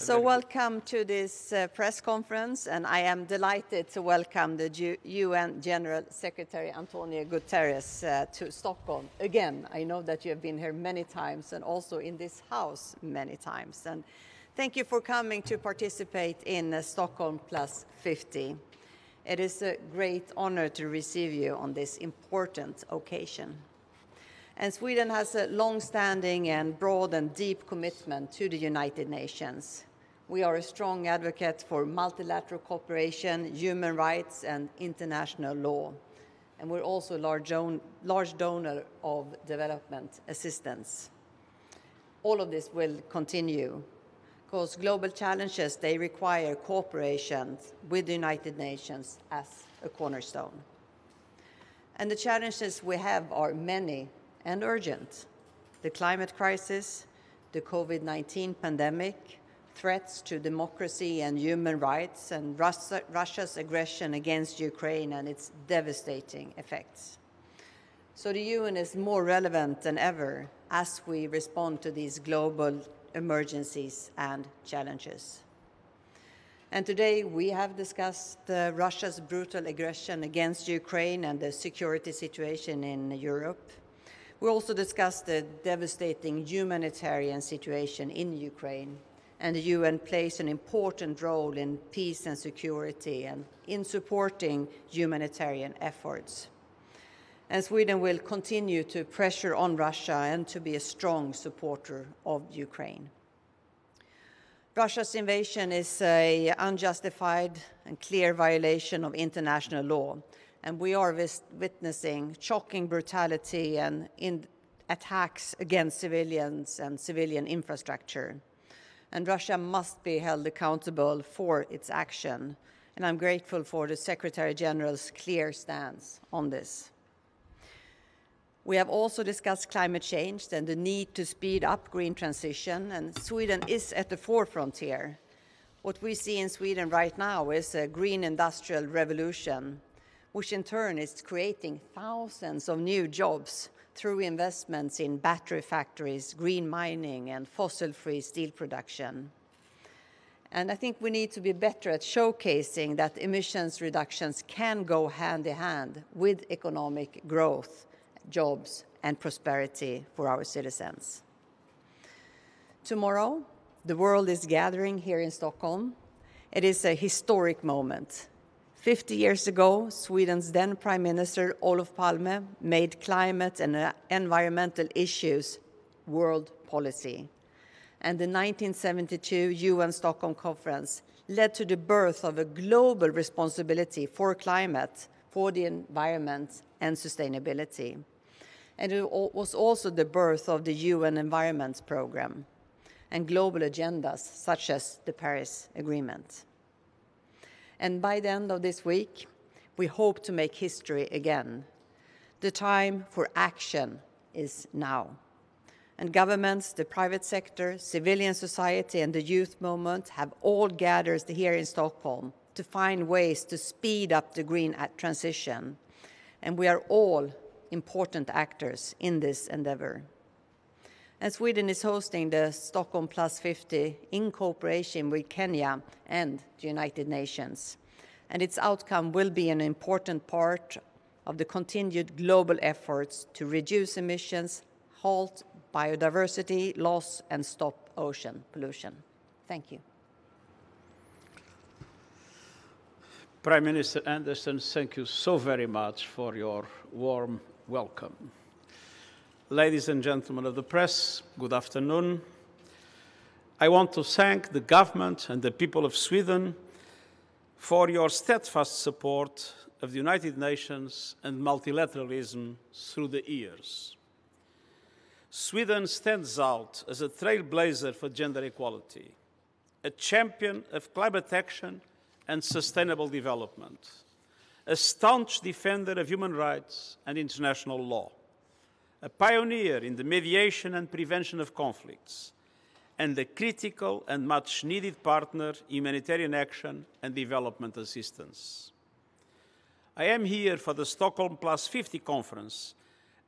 So welcome to this press conference, and I am delighted to welcome the UN General Secretary António Guterres to Stockholm again. I know that you have been here many times and also in this house many times. And thank you for coming to participate in Stockholm Plus 50. It is a great honor to receive you on this important occasion. And Sweden has a long-standing and broad and deep commitment to the United Nations. We are a strong advocate for multilateral cooperation, human rights, and international law. And we're also a large donor of development assistance. All of this will continue because global challenges, they require cooperation with the United Nations as a cornerstone. And the challenges we have are many and urgent. The climate crisis, the COVID-19 pandemic, threats to democracy and human rights, and Russia's aggression against Ukraine and its devastating effects. So the UN is more relevant than ever as we respond to these global emergencies and challenges. And today we have discussed Russia's brutal aggression against Ukraine and the security situation in Europe. We also discussed the devastating humanitarian situation in Ukraine, and the UN plays an important role in peace and security and in supporting humanitarian efforts. And Sweden will continue to pressure on Russia and to be a strong supporter of Ukraine. Russia's invasion is an unjustified and clear violation of international law, and we are witnessing shocking brutality and attacks against civilians and civilian infrastructure. And Russia must be held accountable for its action. And I'm grateful for the Secretary General's clear stance on this. We have also discussed climate change and the need to speed up green transition, and Sweden is at the forefront here. What we see in Sweden right now is a green industrial revolution, which in turn is creating thousands of new jobs through investments in battery factories, green mining, and fossil-free steel production. And I think we need to be better at showcasing that emissions reductions can go hand in hand with economic growth, jobs, and prosperity for our citizens. Tomorrow, the world is gathering here in Stockholm. It is a historic moment. 50 years ago, Sweden's then Prime Minister Olof Palme made climate and environmental issues world policy. And the 1972 UN Stockholm Conference led to the birth of a global responsibility for climate, for the environment, and sustainability. And it was also the birth of the UN Environment Programme and global agendas such as the Paris Agreement. And by the end of this week, we hope to make history again. The time for action is now. And governments, the private sector, civilian society, and the youth movement have all gathered here in Stockholm to find ways to speed up the green transition. And we are all important actors in this endeavor. And Sweden is hosting the Stockholm Plus 50 in cooperation with Kenya and the United Nations. And its outcome will be an important part of the continued global efforts to reduce emissions, halt biodiversity loss, and stop ocean pollution. Thank you. Prime Minister Andersson, thank you so very much for your warm welcome. Ladies and gentlemen of the press, good afternoon. I want to thank the government and the people of Sweden for your steadfast support of the United Nations and multilateralism through the years. Sweden stands out as a trailblazer for gender equality, a champion of climate action and sustainable development, a staunch defender of human rights and international law, a pioneer in the mediation and prevention of conflicts, and a critical and much-needed partner in humanitarian action and development assistance. I am here for the Stockholm Plus 50 conference,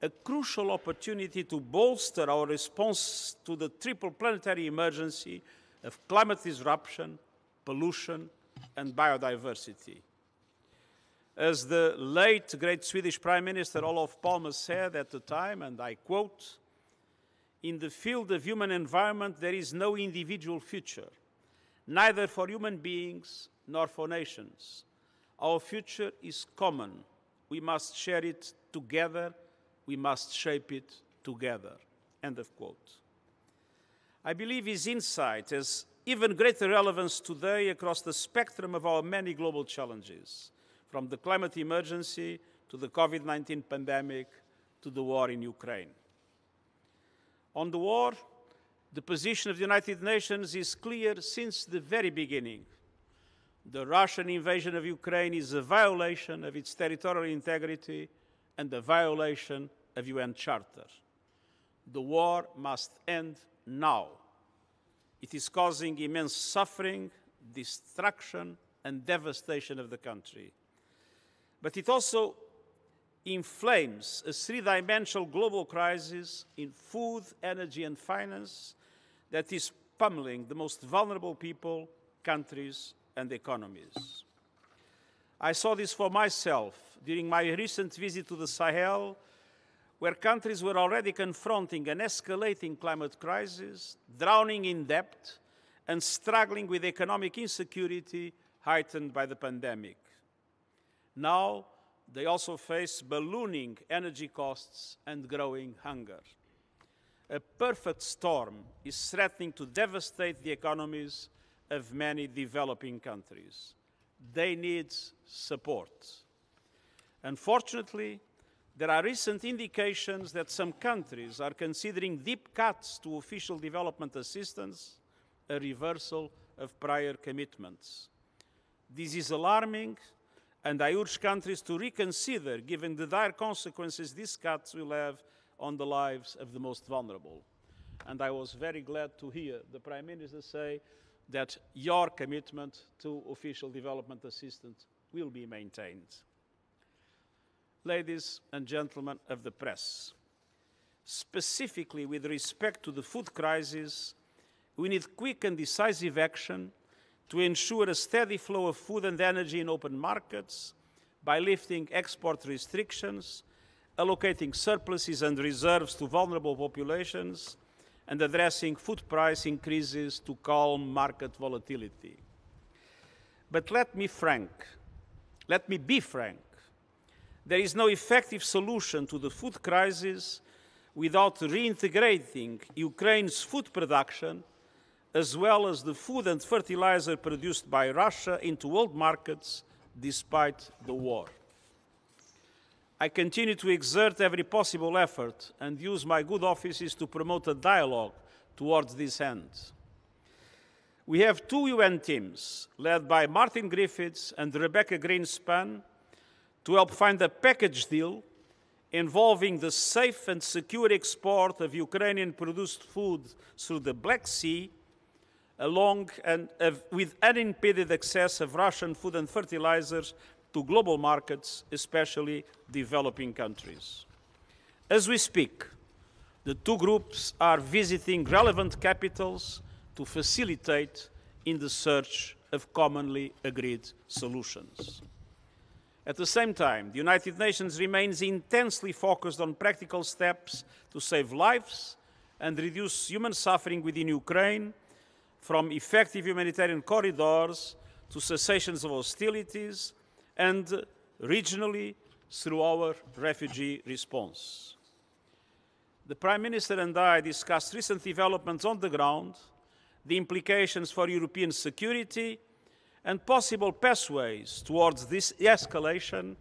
a crucial opportunity to bolster our response to the triple planetary emergency of climate disruption, pollution, and biodiversity. As the late great Swedish Prime Minister Olof Palme said at the time, and I quote, "In the field of human environment, there is no individual future, neither for human beings nor for nations. Our future is common. We must share it together. We must shape it together." End of quote. I believe his insight has even greater relevance today across the spectrum of our many global challenges, from the climate emergency to the COVID-19 pandemic to the war in Ukraine. On the war, the position of the United Nations is clear since the very beginning. The Russian invasion of Ukraine is a violation of its territorial integrity and a violation of UN Charter. The war must end now. It is causing immense suffering, destruction, and devastation of the country. But it also inflames a three-dimensional global crisis in food, energy, and finance that is pummeling the most vulnerable people, countries, and economies. I saw this for myself during my recent visit to the Sahel, where countries were already confronting an escalating climate crisis, drowning in debt, and struggling with economic insecurity heightened by the pandemic. Now, they also face ballooning energy costs and growing hunger. A perfect storm is threatening to devastate the economies of many developing countries. They need support. Unfortunately, there are recent indications that some countries are considering deep cuts to official development assistance, a reversal of prior commitments. This is alarming, and I urge countries to reconsider, given the dire consequences these cuts will have on the lives of the most vulnerable. And I was very glad to hear the Prime Minister say that your commitment to official development assistance will be maintained. Ladies and gentlemen of the press, specifically with respect to the food crisis, we need quick and decisive action to ensure a steady flow of food and energy in open markets by lifting export restrictions, allocating surpluses and reserves to vulnerable populations, and addressing food price increases to calm market volatility. But let me be frank. There is no effective solution to the food crisis without reintegrating Ukraine's food production, as well as the food and fertilizer produced by Russia, into world markets despite the war. I continue to exert every possible effort and use my good offices to promote a dialogue towards this end. We have two UN teams, led by Martin Griffiths and Rebecca Greenspan, to help find a package deal involving the safe and secure export of Ukrainian-produced food through the Black Sea, with unimpeded access of Russian food and fertilizers to global markets, especially developing countries. As we speak, the two groups are visiting relevant capitals to facilitate in the search of commonly agreed solutions. At the same time, the United Nations remains intensely focused on practical steps to save lives and reduce human suffering within Ukraine, from effective humanitarian corridors to cessations of hostilities, and regionally through our refugee response. The Prime Minister and I discussed recent developments on the ground, the implications for European security, and possible pathways towards this escalation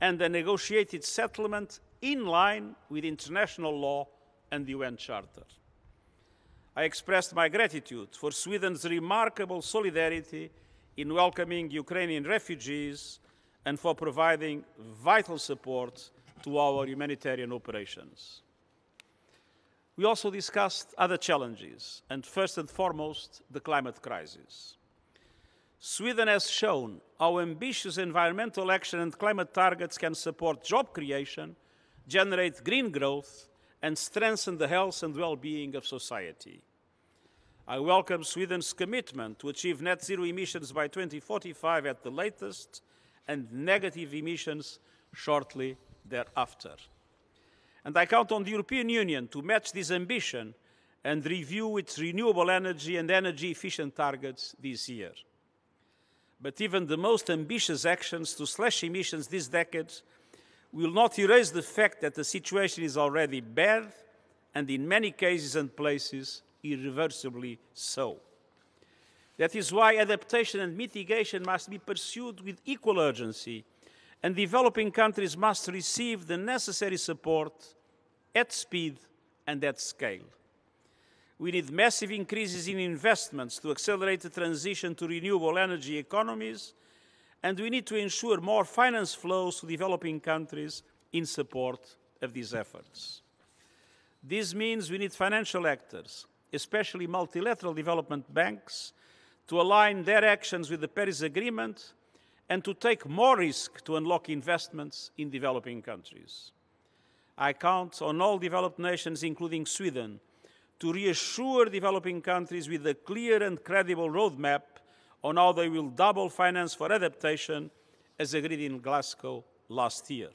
and a negotiated settlement in line with international law and the UN Charter. I expressed my gratitude for Sweden's remarkable solidarity in welcoming Ukrainian refugees and for providing vital support to our humanitarian operations. We also discussed other challenges, and first and foremost, the climate crisis. Sweden has shown how ambitious environmental action and climate targets can support job creation, generate green growth, and strengthen the health and well-being of society. I welcome Sweden's commitment to achieve net zero emissions by 2045 at the latest and negative emissions shortly thereafter. And I count on the European Union to match this ambition and review its renewable energy and energy-efficient targets this year. But even the most ambitious actions to slash emissions this decade will not erase the fact that the situation is already bad and in many cases and places irreversibly so. That is why adaptation and mitigation must be pursued with equal urgency, and developing countries must receive the necessary support at speed and at scale. We need massive increases in investments to accelerate the transition to renewable energy economies, and we need to ensure more finance flows to developing countries in support of these efforts. This means we need financial actors, especially multilateral development banks, to align their actions with the Paris Agreement and to take more risk to unlock investments in developing countries. I count on all developed nations, including Sweden, to reassure developing countries with a clear and credible roadmap on how they will double finance for adaptation as agreed in Glasgow last year.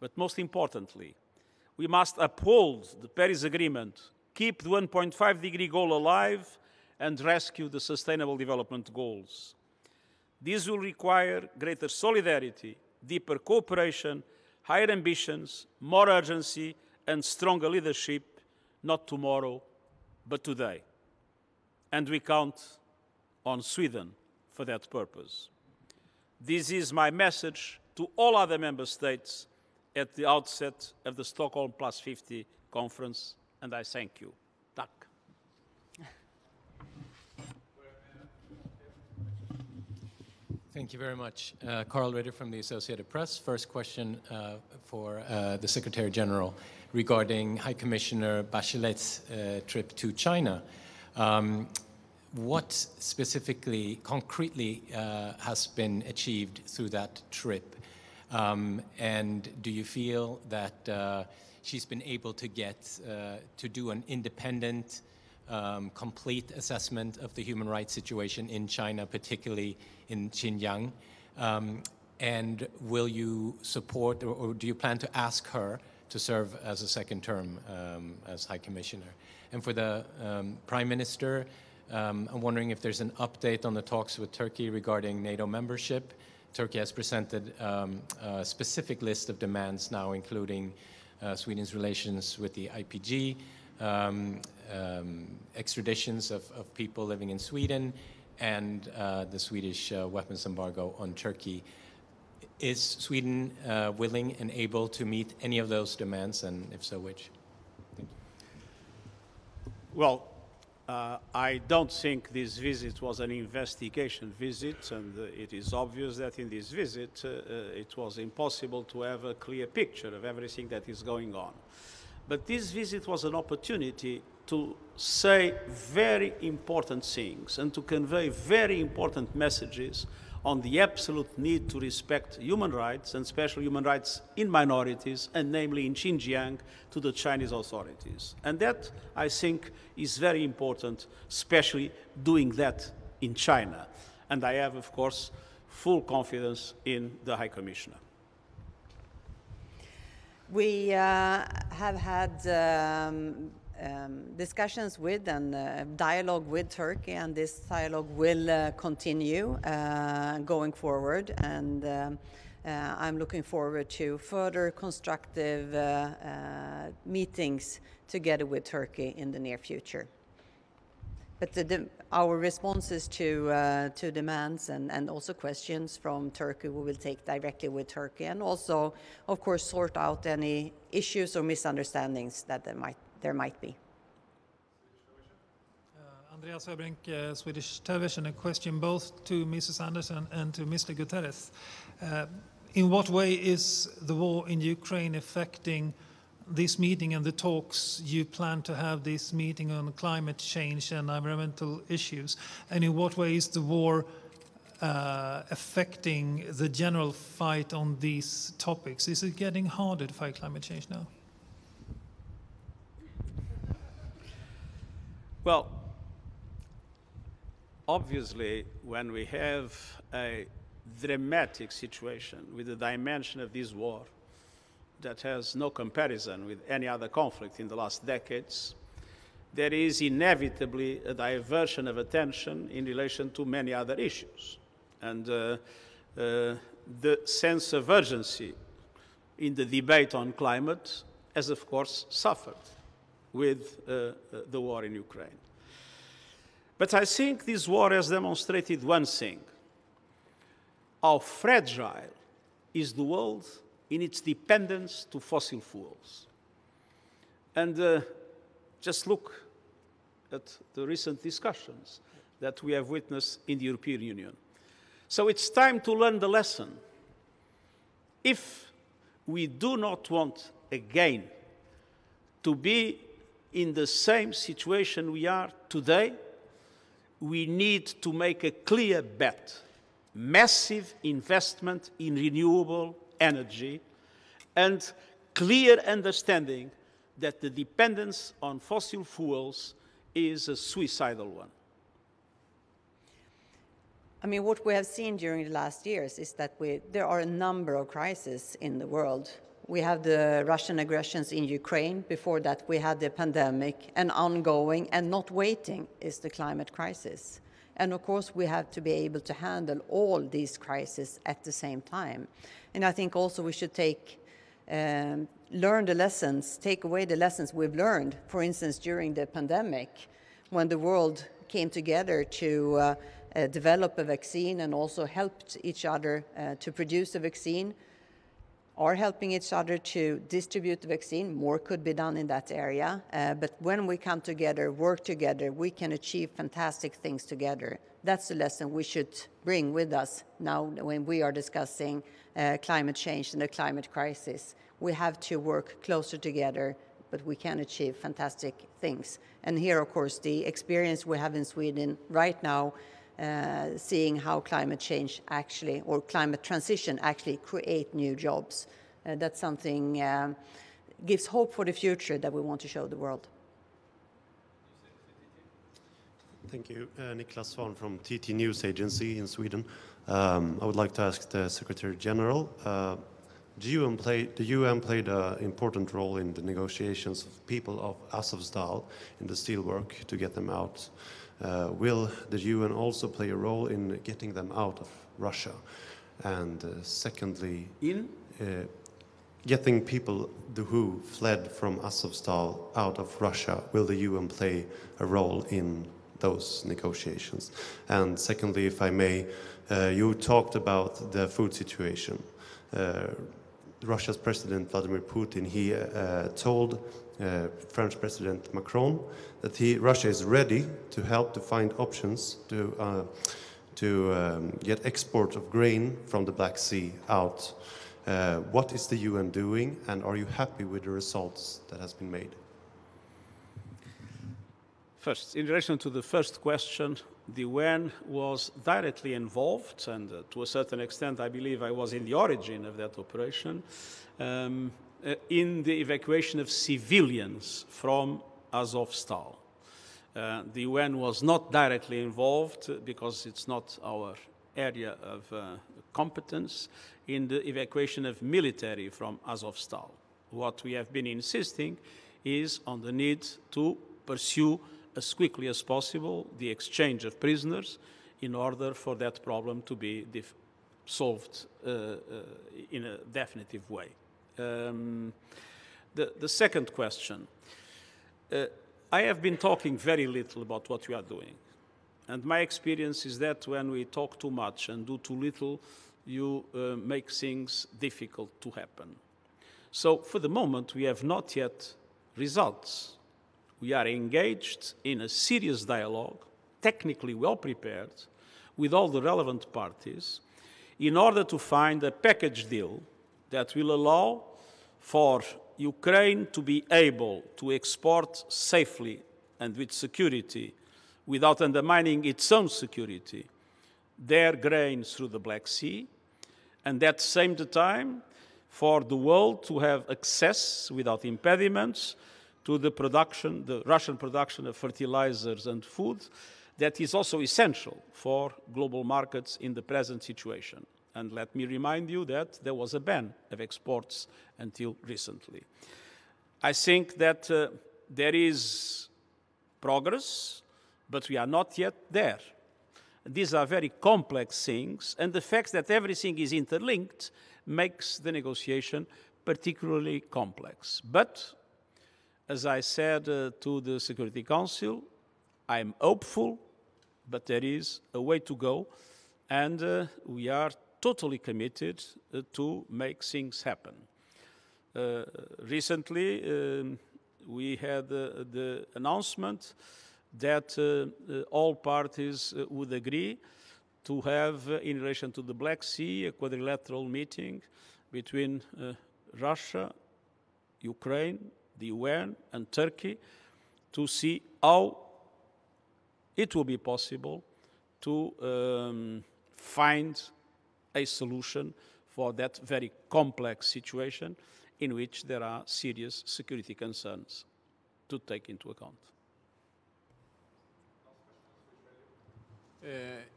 But most importantly, we must uphold the Paris Agreement, keep the 1.5-degree goal alive, and rescue the Sustainable Development Goals. This will require greater solidarity, deeper cooperation, higher ambitions, more urgency, and stronger leadership, not tomorrow, but today. And we count on Sweden for that purpose. This is my message to all other member states at the outset of the Stockholm Plus 50 conference, and I thank you. Tack. Thank you very much. Carl Ritter from the Associated Press. First question for the Secretary General regarding High Commissioner Bachelet's trip to China. What specifically, concretely, has been achieved through that trip? And do you feel that she's been able to get to do an independent, complete assessment of the human rights situation in China, particularly in Xinjiang? And will you support, or do you plan to ask her to serve as a second term as High Commissioner? And for the Prime Minister, I'm wondering if there's an update on the talks with Turkey regarding NATO membership. Turkey has presented a specific list of demands now, including Sweden's relations with the IPG, extraditions of people living in Sweden, and the Swedish weapons embargo on Turkey. Is Sweden willing and able to meet any of those demands, and if so, which? Thank you. Well, I don't think this visit was an investigation visit, and it is obvious that in this visit it was impossible to have a clear picture of everything that is going on. But this visit was an opportunity to say very important things and to convey very important messages on the absolute need to respect human rights, and especially human rights in minorities, and namely in Xinjiang, to the Chinese authorities. And that, I think, is very important, especially doing that in China. And I have, of course, full confidence in the High Commissioner. We have had discussions with and dialogue with Turkey, and this dialogue will continue going forward. And I'm looking forward to further constructive meetings together with Turkey in the near future. But our responses to demands and also questions from Turkey, we will take directly with Turkey, and also, of course, sort out any issues or misunderstandings that there might be. Andreas Öbrink, Swedish Television. A question both to Mrs. Andersson and to Mr. Guterres. In what way is the war in Ukraine affecting this meeting and the talks you plan to have this meeting on climate change and environmental issues? And in what way is the war affecting the general fight on these topics? Is it getting harder to fight climate change now? Well, obviously, when we have a dramatic situation with the dimension of this war that has no comparison with any other conflict in the last decades, there is inevitably a diversion of attention in relation to many other issues. And the sense of urgency in the debate on climate has, of course, suffered with the war in Ukraine. But I think this war has demonstrated one thing: how fragile is the world in its dependence to fossil fuels. And just look at the recent discussions that we have witnessed in the European Union. So it's time to learn the lesson. If we do not want again to be in the same situation we are today, we need to make a clear bet: massive investment in renewable energy and clear understanding that the dependence on fossil fuels is a suicidal one. I mean, what we have seen during the last years is that there are a number of crises in the world. We have the Russian aggressions in Ukraine. Before that, we had the pandemic, and ongoing and not waiting is the climate crisis. And of course, we have to be able to handle all these crises at the same time. And I think also we should learn the lessons, take away the lessons we've learned, for instance, during the pandemic, when the world came together to develop a vaccine and also helped each other to produce a vaccine, are helping each other to distribute the vaccine. More could be done in that area. But when we come together, work together, we can achieve fantastic things together. That's the lesson we should bring with us now when we are discussing climate change and the climate crisis. We have to work closer together, but we can achieve fantastic things. And here, of course, the experience we have in Sweden right now, seeing how climate change actually, or climate transition actually create new jobs. That's something gives hope for the future that we want to show the world. Thank you. Niklas Svan from TT News Agency in Sweden. I would like to ask the Secretary General, the UN played an important role in the negotiations of people of Azovstal in the steelwork to get them out. Will the UN also play a role in getting them out of Russia? And secondly, getting people who fled from Azovstal out of Russia, will the UN play a role in those negotiations? And secondly, if I may, you talked about the food situation. Russia's President Vladimir Putin, he told French President Macron that Russia is ready to help to find options to get export of grain from the Black Sea out. What is the UN doing, and are you happy with the results that has been made? First, in relation to the first question, the UN was directly involved, and to a certain extent, I believe I was in the origin of that operation, in the evacuation of civilians from Azovstal. The UN was not directly involved because it's not our area of competence in the evacuation of military from Azovstal. What we have been insisting is on the need to pursue as quickly as possible the exchange of prisoners in order for that problem to be solved in a definitive way. The second question. I have been talking very little about what we are doing. And my experience is that when we talk too much and do too little, you make things difficult to happen. So for the moment, we have not yet results. We are engaged in a serious dialogue, technically well prepared, with all the relevant parties, in order to find a package deal that will allow for Ukraine to be able to export safely and with security, without undermining its own security, their grain through the Black Sea, and at the same time for the world to have access without impediments to the Russian production of fertilizers and food that is also essential for global markets in the present situation. And let me remind you that there was a ban of exports until recently. I think that there is progress, but we are not yet there. These are very complex things, and the fact that everything is interlinked makes the negotiation particularly complex. But, as I said to the Security Council, I'm hopeful, but there is a way to go, and we are totally committed to make things happen. Recently, we had the announcement that all parties would agree to have, in relation to the Black Sea, a quadrilateral meeting between Russia, Ukraine, the UN, and Turkey to see how it will be possible to find a solution for that very complex situation in which there are serious security concerns to take into account.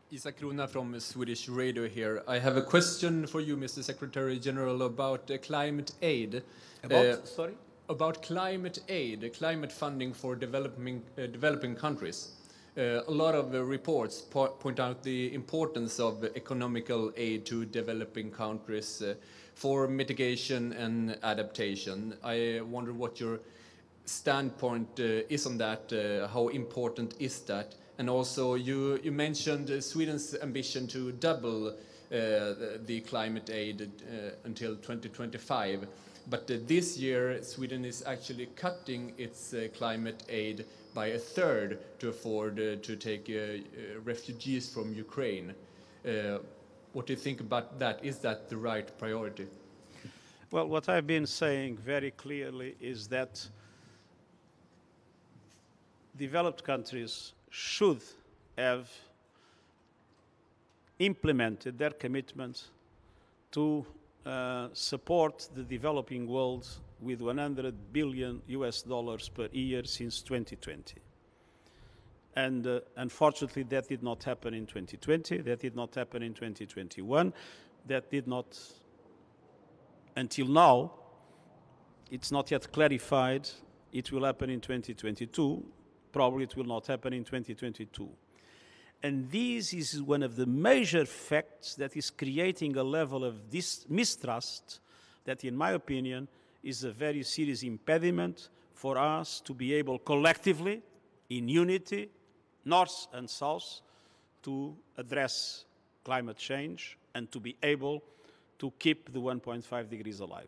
Isak Krona from Swedish Radio here. I have a question for you, Mr. Secretary General, about climate aid. Sorry? About climate aid, climate funding for developing countries. A lot of reports point out the importance of economical aid to developing countries for mitigation and adaptation. I wonder what your standpoint is on that. How important is that? And also, you mentioned Sweden's ambition to double the climate aid until 2025. But this year, Sweden is actually cutting its climate aid by a third to afford to take refugees from Ukraine. What do you think about that? Is that the right priority? Well, what I've been saying very clearly is that developed countries should have implemented their commitment to support the developing world with $100 billion per year since 2020. And unfortunately, that did not happen in 2020, that did not happen in 2021, that did not, until now, it's not yet clarified, it will happen in 2022, probably it will not happen in 2022. And this is one of the major facts that is creating a level of mistrust that, in my opinion, is a very serious impediment for us to be able collectively, in unity, North and South, to address climate change and to be able to keep the 1.5 degrees alive.